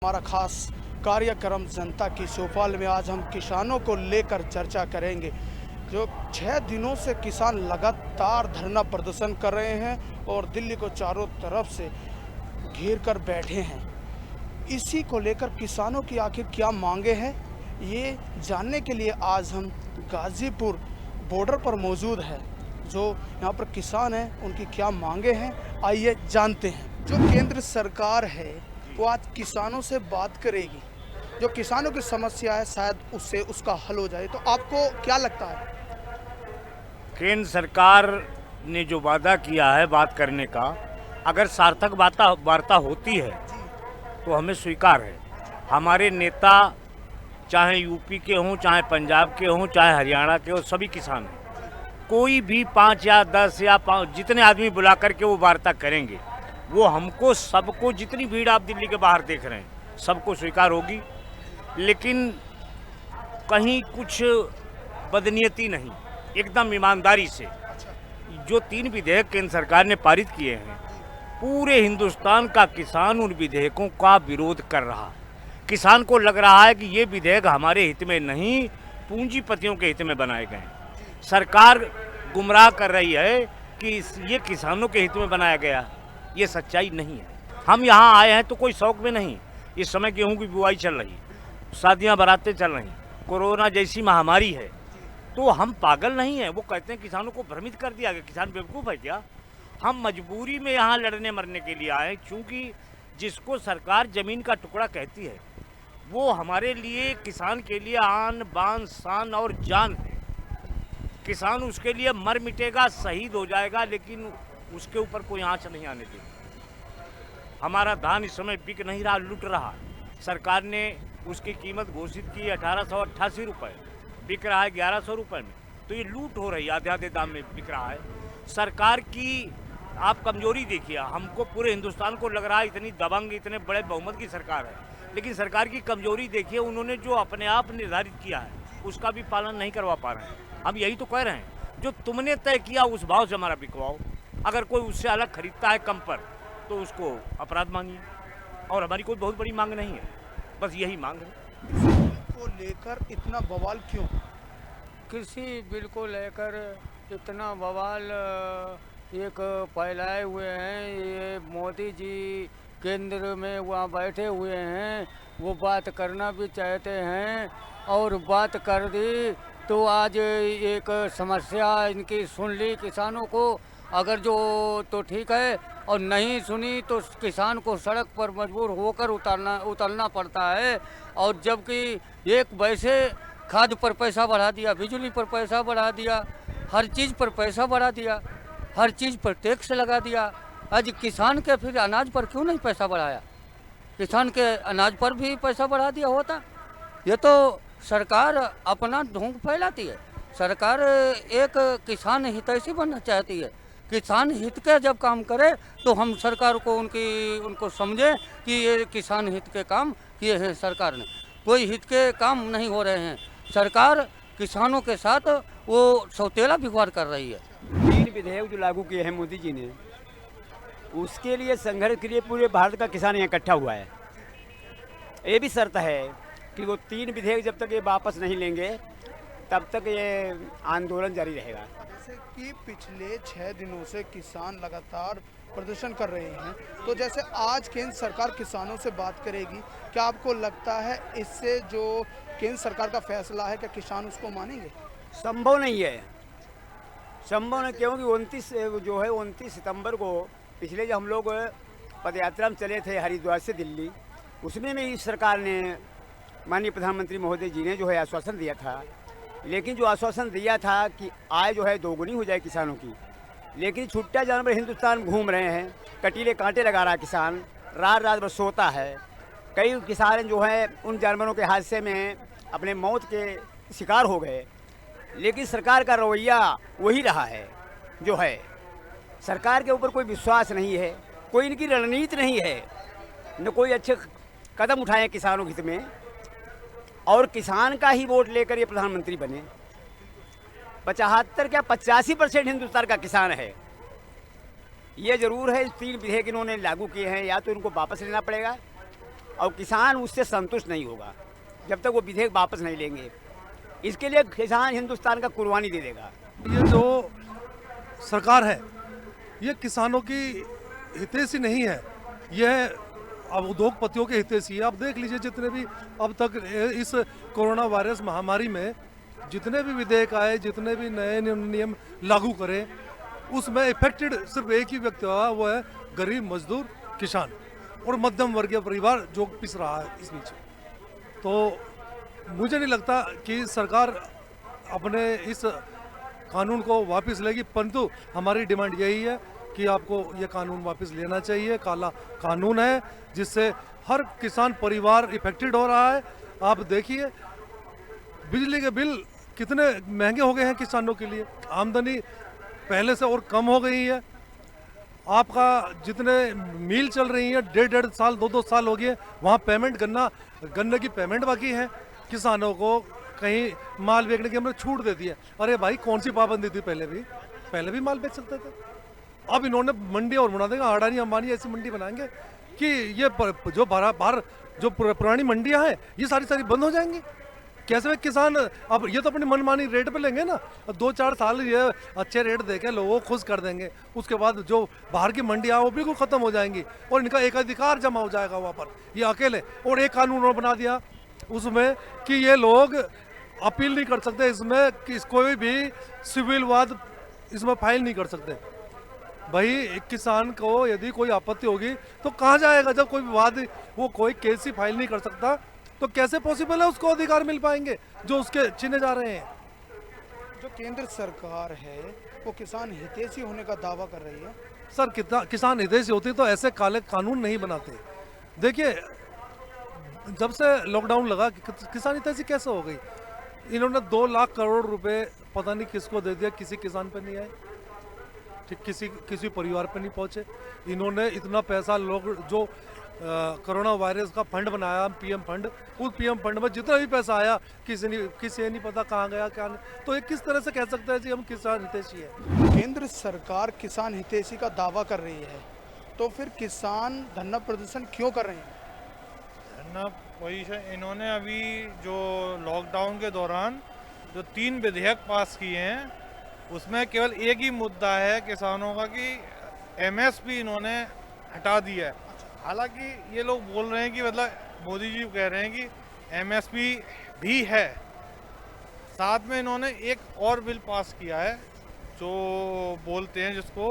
हमारा खास कार्यक्रम जनता की चौपाल में आज हम किसानों को लेकर चर्चा करेंगे। जो 6 दिनों से किसान लगातार धरना प्रदर्शन कर रहे हैं और दिल्ली को चारों तरफ से घेर कर बैठे हैं। इसी को लेकर किसानों की आखिर क्या मांगे हैं, ये जानने के लिए आज हम गाजीपुर बॉर्डर पर मौजूद है। जो यहाँ पर किसान हैं उनकी क्या मांगे हैं, आइए जानते हैं। जो केंद्र सरकार है वो आज किसानों से बात करेगी। जो किसानों की समस्या है शायद उससे उसका हल हो जाए। तो आपको क्या लगता है? केंद्र सरकार ने जो वादा किया है बात करने का, अगर सार्थक वार्ता होती है तो हमें स्वीकार है। हमारे नेता चाहे यूपी के हों, चाहे पंजाब के हों, चाहे हरियाणा के हों, सभी किसान हैं। कोई भी 5 या 10 या 5 जितने आदमी बुला करके वो वार्ता करेंगे, वो हमको सबको, जितनी भीड़ आप दिल्ली के बाहर देख रहे हैं, सबको स्वीकार होगी। लेकिन कहीं कुछ बदनीयती नहीं, एकदम ईमानदारी से। जो 3 विधेयक केंद्र सरकार ने पारित किए हैं, पूरे हिंदुस्तान का किसान उन विधेयकों का विरोध कर रहा है। किसान को लग रहा है कि ये विधेयक हमारे हित में नहीं, पूंजीपतियों के हित में बनाए गए हैं। सरकार गुमराह कर रही है कि ये किसानों के हित में बनाया गया, ये सच्चाई नहीं है। हम यहाँ आए हैं तो कोई शौक में नहीं। इस समय गेहूं की बुआई चल रही, शादियाँ बारातें चल रही, कोरोना जैसी महामारी है, तो हम पागल नहीं हैं। वो कहते हैं किसानों को भ्रमित कर दिया गया, किसान बेवकूफ़ है क्या? हम मजबूरी में यहाँ लड़ने मरने के लिए आए, क्योंकि जिसको सरकार ज़मीन का टुकड़ा कहती है वो हमारे लिए, किसान के लिए आन बान शान और जान है। किसान उसके लिए मर मिटेगा, शहीद हो जाएगा, लेकिन उसके ऊपर कोई आँच नहीं आने देगा। हमारा धान इस समय बिक नहीं रहा, लूट रहा। सरकार ने उसकी कीमत घोषित की 1888 रुपये, बिक रहा है 1100 रुपये में। तो ये लूट हो रही है, आधे आधे दाम में बिक रहा है। सरकार की आप कमजोरी देखिए। हमको, पूरे हिंदुस्तान को लग रहा है इतनी दबंग, इतने बड़े बहुमत की सरकार है, लेकिन सरकार की कमजोरी देखिए। उन्होंने जो अपने आप निर्धारित किया है उसका भी पालन नहीं करवा पा रहे हैं। हम यही तो कह रहे हैं, जो तुमने तय किया उस भाव से हमारा बिकवाओ। अगर कोई उससे अलग खरीदता है कम पर, तो उसको अपराध मानिए। और हमारी कोई बहुत बड़ी मांग नहीं है, बस यही मांग है। कृषि को लेकर इतना बवाल क्यों? कृषि बिल को लेकर इतना बवाल एक फैलाए हुए हैं। ये मोदी जी केंद्र में वहाँ बैठे हुए हैं, वो बात करना भी चाहते हैं और बात कर दी तो आज एक समस्या इनकी सुन ली किसानों को। अगर जो तो ठीक है, और नहीं सुनी तो किसान को सड़क पर मजबूर होकर उतरना पड़ता है। और जबकि एक वैसे खाद पर पैसा बढ़ा दिया, बिजली पर पैसा बढ़ा दिया, हर चीज़ पर पैसा बढ़ा दिया, हर चीज़ पर टैक्स लगा दिया। आज किसान के फिर अनाज पर क्यों नहीं पैसा बढ़ाया? किसान के अनाज पर भी पैसा बढ़ा दिया होता। ये तो सरकार अपना ढोंग फैलाती है। सरकार एक किसान हितैषी बनना चाहती है। किसान हित के जब काम करे तो हम सरकार को उनको समझें कि ये किसान हित के काम किए हैं सरकार ने। कोई हित के काम नहीं हो रहे हैं। सरकार किसानों के साथ वो सौतेला व्यवहार कर रही है। 3 विधेयक जो लागू किए हैं मोदी जी ने, उसके लिए संघर्ष के लिए पूरे भारत का किसान यहाँ इकट्ठा हुआ है। ये भी शर्त है कि वो 3 विधेयक जब तक ये वापस नहीं लेंगे तब तक ये आंदोलन जारी रहेगा। जैसे कि पिछले 6 दिनों से किसान लगातार प्रदर्शन कर रहे हैं, तो जैसे आज केंद्र सरकार किसानों से बात करेगी, क्या आपको लगता है इससे जो केंद्र सरकार का फैसला है, क्या किसान उसको मानेंगे? संभव नहीं है, संभव नहीं, क्योंकि 29 सितंबर को पिछले जो हम लोग पदयात्रा में चले थे हरिद्वार से दिल्ली, उसमें भी सरकार ने, माननीय प्रधानमंत्री महोदय जी ने जो है आश्वासन दिया था। लेकिन जो आश्वासन दिया था कि आय जो है दोगुनी हो जाए किसानों की, लेकिन छुट्टा जानवर हिंदुस्तान घूम रहे हैं, कटीले कांटे लगा रहा है किसान, रात रात भर सोता है। कई किसान जो है उन जानवरों के हादसे में अपने मौत के शिकार हो गए, लेकिन सरकार का रवैया वही रहा है जो है। सरकार के ऊपर कोई विश्वास नहीं है, कोई इनकी रणनीति नहीं है, न कोई अच्छे कदम उठाए किसानों के हित में, और किसान का ही वोट लेकर ये प्रधानमंत्री बने। 75 क्या 85% हिंदुस्तान का किसान है। ये जरूर है, 3 विधेयक इन्होंने लागू किए हैं, या तो इनको वापस लेना पड़ेगा और किसान उससे संतुष्ट नहीं होगा जब तक वो विधेयक वापस नहीं लेंगे। इसके लिए किसान हिंदुस्तान का कुर्बानी दे देगा। ये जो सरकार है ये किसानों की हितैषी नहीं है, यह अब उद्योगपतियों के हितैषी है। आप देख लीजिए जितने भी अब तक इस कोरोना वायरस महामारी में जितने भी विधेयक आए, जितने भी नए नियम लागू करे, उसमें इफेक्टेड सिर्फ एक ही व्यक्ति हुआ, वो है गरीब मजदूर किसान और मध्यम वर्गीय परिवार जो पिस रहा है इस बीच। तो मुझे नहीं लगता कि सरकार अपने इस कानून को वापस लेगी, परंतु हमारी डिमांड यही है कि आपको ये कानून वापस लेना चाहिए। काला कानून है जिससे हर किसान परिवार इफेक्टेड हो रहा है। आप देखिए बिजली के बिल कितने महंगे हो गए हैं किसानों के लिए, आमदनी पहले से और कम हो गई है। आपका जितने मिल चल रही है 1.5 साल 2 साल हो गए, वहाँ पेमेंट गन्ने की पेमेंट बाकी है। किसानों को कहीं माल बेचने की हमने छूट दे दी है। अरे भाई कौन सी पाबंदी थी? पहले भी माल बेच सकते थे। अब इन्होंने मंडी और बना देगा, अडानी अंबानी ऐसी मंडी बनाएंगे कि ये जो बाहर जो पुरानी मंडियां हैं ये सारी बंद हो जाएंगी। कैसे वे किसान अब ये तो अपनी मनमानी रेट पे लेंगे ना, 2-4 साल ये अच्छे रेट देके लोगों को खुश कर देंगे, उसके बाद जो बाहर की मंडियां वो बिल्कुल खत्म हो जाएंगी और इनका एक अधिकार जमा हो जाएगा वहाँ पर, ये अकेले। और एक कानून और बना दिया उसमें कि ये लोग अपील नहीं कर सकते, इसमें कि कोई भी सिविल वाद इसमें फाइल नहीं कर सकते। भाई एक किसान को यदि कोई आपत्ति होगी तो कहाँ जाएगा? जब कोई विवाद वो कोई केस ही फाइल नहीं कर सकता तो कैसे पॉसिबल है उसको अधिकार मिल पाएंगे जो उसके छीने जा रहे हैं? जो केंद्र सरकार है वो किसान हितैषी होने का दावा कर रही है। सर किसान हितैषी होती तो ऐसे काले कानून नहीं बनाते। देखिए जब से लॉकडाउन लगा किसान हितैषी कैसे हो गई? इन्होंने 2 लाख करोड़ रुपए पता नहीं किसको दे दिया, किसी किसान पे नहीं आए, ठीक किसी परिवार पे नहीं पहुंचे। इन्होंने इतना पैसा लोग जो कोरोना वायरस का फंड बनाया पीएम फंड, उस पीएम फंड में जितना भी पैसा आया किसी नहीं पता कहाँ गया क्या नहीं। तो ये किस तरह से कह सकते हैं कि हम किसान हितैषी है? केंद्र सरकार किसान हितैषी का दावा कर रही है तो फिर किसान धरना प्रदर्शन क्यों कर रहे हैं? धरना वही है, इन्होंने अभी जो लॉकडाउन के दौरान जो 3 विधेयक पास किए हैं उसमें केवल एक ही मुद्दा है किसानों का कि एमएसपी इन्होंने हटा दी है। हालांकि ये लोग बोल रहे हैं कि मतलब मोदी जी कह रहे हैं कि एमएसपी भी है। साथ में इन्होंने एक और बिल पास किया है जो बोलते हैं जिसको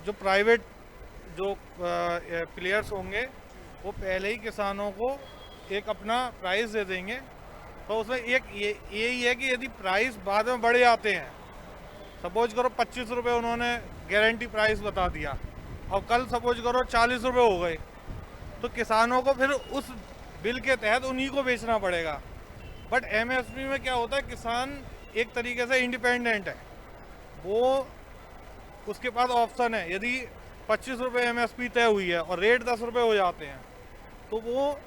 जो प्राइवेट जो प्लेयर्स होंगे वो पहले ही किसानों को एक अपना प्राइस दे देंगे। तो उसमें एक यही है कि यदि प्राइस बाद में बढ़ जाते हैं, सपोज करो 25 रुपये उन्होंने गारंटी प्राइस बता दिया और कल सपोज करो 40 रुपये हो गए, तो किसानों को फिर उस बिल के तहत उन्हीं को बेचना पड़ेगा। बट एमएसपी में क्या होता है, किसान एक तरीके से इंडिपेंडेंट है, वो उसके पास ऑप्शन है। यदि 25 रुपये एमएसपी तय हुई है और रेट 10 रुपये हो जाते हैं तो वो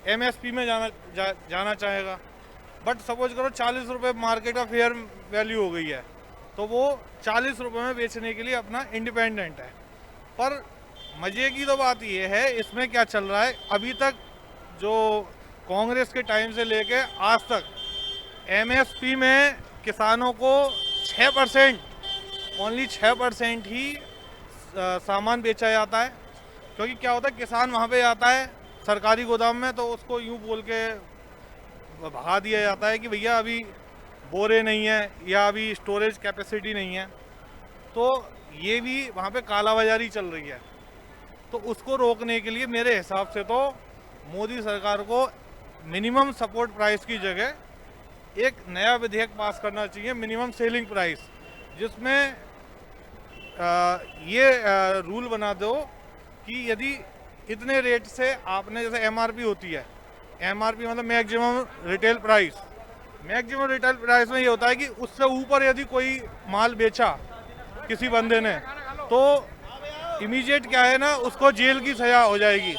एमएसपी में जाना चाहेगा। बट सपोज करो 40 रुपये मार्केट का फेयर वैल्यू हो गई है तो वो 40 रुपये में बेचने के लिए अपना इंडिपेंडेंट है। पर मज़े की तो बात ये है इसमें क्या चल रहा है, अभी तक जो कांग्रेस के टाइम से लेके आज तक एमएसपी में किसानों को 6% ओनली 6% ही सामान बेचा जाता है। क्योंकि क्या होता है, किसान वहाँ पे आता है सरकारी गोदाम में तो उसको यूँ बोल के भगा दिया जाता है कि भैया अभी बोरे नहीं है या अभी स्टोरेज कैपेसिटी नहीं है। तो ये भी वहाँ पे कालाबाजारी चल रही है। तो उसको रोकने के लिए मेरे हिसाब से तो मोदी सरकार को मिनिमम सपोर्ट प्राइस की जगह एक नया विधेयक पास करना चाहिए, मिनिमम सेलिंग प्राइस, जिसमें ये रूल बना दो कि यदि इतने रेट से आपने, जैसे एमआरपी होती है, एमआरपी मतलब maximum retail price, maximum retail price में ये होता है कि उससे ऊपर यदि कोई माल बेचा किसी बंदे ने तो इमीडिएट क्या है ना, उसको जेल की सजा हो जाएगी।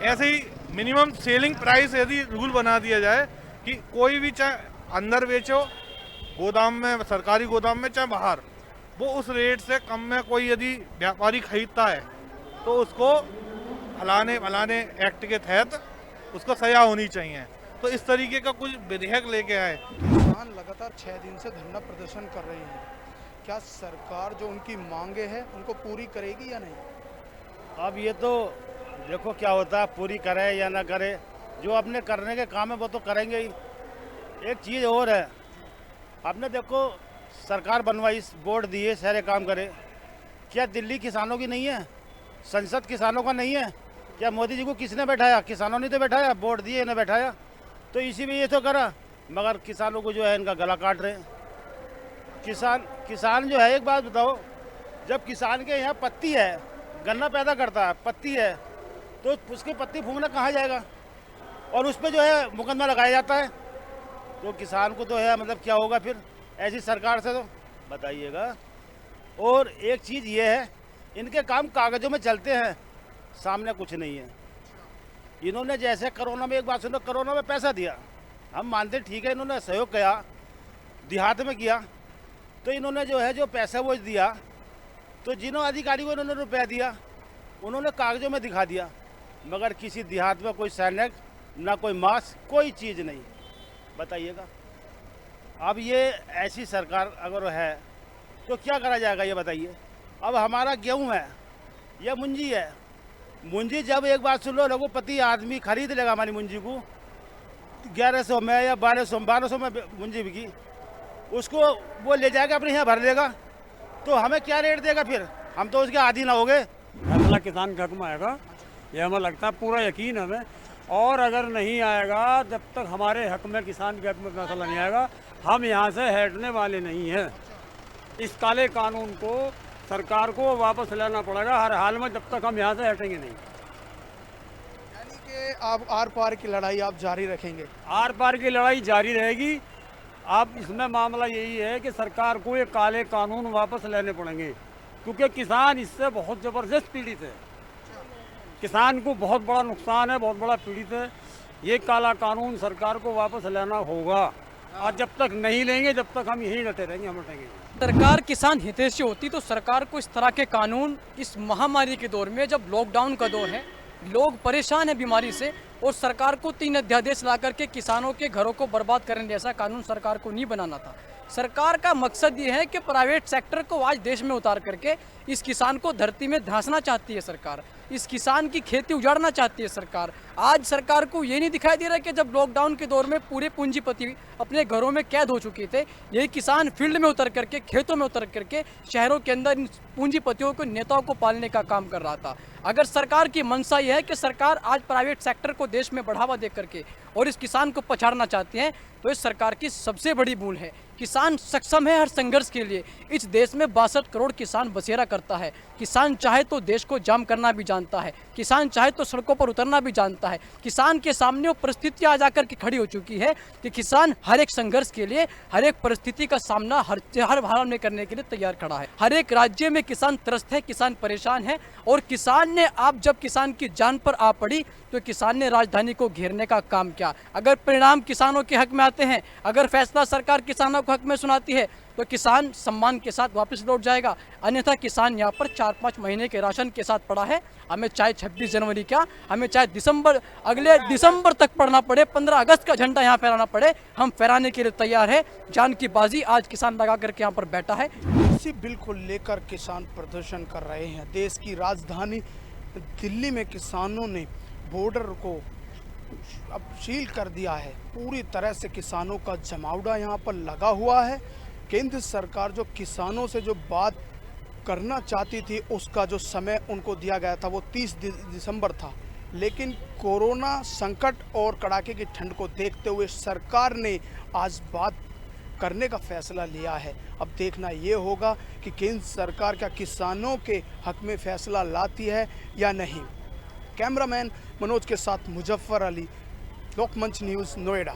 ऐसे ही मिनिमम सेलिंग प्राइस यदि रूल बना दिया जाए कि कोई भी चाहे अंदर बेचो गोदाम में, सरकारी गोदाम में, चाहे बाहर, वो उस रेट से कम में कोई यदि व्यापारी खरीदता है तो उसको फलाने एक्ट के तहत उसको सजा होनी चाहिए। तो इस तरीके का कुछ विधेयक लेके आए। किसान लगातार 6 दिन से धरना प्रदर्शन कर रहे हैं, क्या सरकार जो उनकी मांगे हैं उनको पूरी करेगी या नहीं? अब ये तो देखो क्या होता है, पूरी करे या ना करे, जो अपने करने के काम है वो तो करेंगे ही। एक चीज़ और है, आपने देखो सरकार बनवाई, बोर्ड दिए, सारे काम करे, क्या दिल्ली किसानों की नहीं है? संसद किसानों का नहीं है? क्या मोदी जी को किसने बैठाया? किसानों ने तो बैठाया, बोर्ड दिए, इन्हें बैठाया, तो इसी में ये तो करा, मगर किसानों को जो है इनका गला काट रहे हैं। किसान जो है, एक बात बताओ, जब किसान के यहाँ पत्ती है, गन्ना पैदा करता है, पत्ती है, तो उसकी पत्ती फूंकना कहाँ जाएगा? और उस पर जो है मुकदमा लगाया जाता है, तो किसान को तो है मतलब क्या होगा फिर ऐसी सरकार से, तो बताइएगा। और एक चीज़ ये है, इनके काम कागज़ों में चलते हैं, सामने कुछ नहीं है। इन्होंने जैसे कोरोना में, एक बात सुनो, कोरोना में पैसा दिया, हम मानते ठीक है, इन्होंने सहयोग किया, देहात में किया, तो इन्होंने जो है जो पैसा वो दिया, तो जिन्होंने अधिकारी को इन्होंने रुपया दिया, उन्होंने कागज़ों में दिखा दिया, मगर किसी देहात में कोई सैनिक, ना कोई मास्क, कोई चीज़ नहीं। बताइएगा, अब ये ऐसी सरकार अगर है तो क्या करा जाएगा ये बताइए। अब हमारा गेहूँ है या मुंजी है, मुंजी जब एक बात सुन लो, रघुपति आदमी खरीद लेगा हमारी मुंजी को 1100 में या 1200 में मुंजी बिकी, उसको वो ले जाएगा अपने यहाँ भर लेगा, तो हमें क्या रेट देगा फिर? हम तो उसके आदी ना हो गए। फैसला किसान के हक में आएगा, ये हमें लगता है, पूरा यकीन हमें। और अगर नहीं आएगा, जब तक हमारे हक में, किसान के हक में फैसला नहीं आएगा, हम यहाँ से हटने वाले नहीं हैं। इस काले कानून को सरकार को वापस लेना पड़ेगा हर हाल में, जब तक हम यहाँ से हटेंगे नहीं। यानी कि आप आर पार की लड़ाई आप जारी रखेंगे? आर पार की लड़ाई जारी रहेगी। अब इसमें मामला यही है कि सरकार को ये काले कानून वापस लेने पड़ेंगे, क्योंकि किसान इससे बहुत ज़बरदस्त पीड़ित है। किसान को बहुत बड़ा नुकसान है, बहुत बड़ा पीड़ित है। ये काला कानून सरकार को वापस लेना होगा, और जब तक नहीं लेंगे, जब तक हम यहीं डटे रहेंगे, हम हटेंगे। सरकार किसान हितैषी होती तो सरकार को इस तरह के कानून, इस महामारी के दौर में, जब लॉकडाउन का दौर है, लोग परेशान है बीमारी से, और सरकार को 3 अध्यादेश ला करके किसानों के घरों को बर्बाद करने जैसा कानून सरकार को नहीं बनाना था। सरकार का मकसद ये है कि प्राइवेट सेक्टर को आज देश में उतार करके इस किसान को धरती में धंसना चाहती है सरकार, इस किसान की खेती उजाड़ना चाहती है सरकार। आज सरकार को ये नहीं दिखाई दे रहा कि जब लॉकडाउन के दौर में पूरे पूंजीपति अपने घरों में कैद हो चुके थे, यही किसान फील्ड में उतर करके, खेतों में उतर करके, शहरों के अंदर इन पूंजीपतियों को, नेताओं को पालने का काम कर रहा था। अगर सरकार की मंशा यह है कि सरकार आज प्राइवेट सेक्टर को देश में बढ़ावा दे करके और इस किसान को पछाड़ना चाहते हैं, तो इस सरकार की सबसे बड़ी भूल है। किसान सक्षम है हर संघर्ष के लिए। इस देश में 62 करोड़ किसान बसेरा करता है। किसान चाहे तो देश को जाम करना भी जानता है, किसान चाहे तो सड़कों पर उतरना भी जानता है। किसान के सामने वो परिस्थितियाँ आ जाकर के खड़ी हो चुकी है कि किसान हर एक संघर्ष के लिए, हर एक परिस्थिति का सामना हर हाल में करने के लिए तैयार खड़ा है। हर एक राज्य में किसान त्रस्त है, किसान परेशान है, और किसान ने, आप जब किसान की जान पर आ पड़ी तो किसान ने राजधानी को घेरने का काम किया। अगर परिणाम किसानों के हक में आते हैं, अगर फैसला सरकार किसानों को हक में सुनाती है, तो किसान सम्मान के साथ वापस लौट जाएगा। अन्यथा किसान यहाँ पर 4-5 महीने के राशन के साथ पड़ा है। हमें चाहे 26 जनवरी क्या, हमें चाहे अगले दिसंबर तक पढ़ना पड़े, 15 अगस्त का झंडा यहाँ फहराना पड़े, हम फहराने के लिए तैयार है। जान की बाजी आज किसान लगा करके यहाँ पर बैठा है। इसी बिल को लेकर किसान प्रदर्शन कर रहे हैं। देश की राजधानी दिल्ली में किसानों ने बॉर्डर को अब सील कर दिया है। पूरी तरह से किसानों का जमावड़ा यहाँ पर लगा हुआ है। केंद्र सरकार जो किसानों से जो बात करना चाहती थी, उसका जो समय उनको दिया गया था वो 30 दिसंबर था, लेकिन कोरोना संकट और कड़ाके की ठंड को देखते हुए सरकार ने आज बात करने का फैसला लिया है। अब देखना ये होगा कि केंद्र सरकार क्या किसानों के हक में फैसला लाती है या नहीं। कैमरामैन मनोज के साथ मुजफ्फर अली, लोकमंच न्यूज़, नोएडा।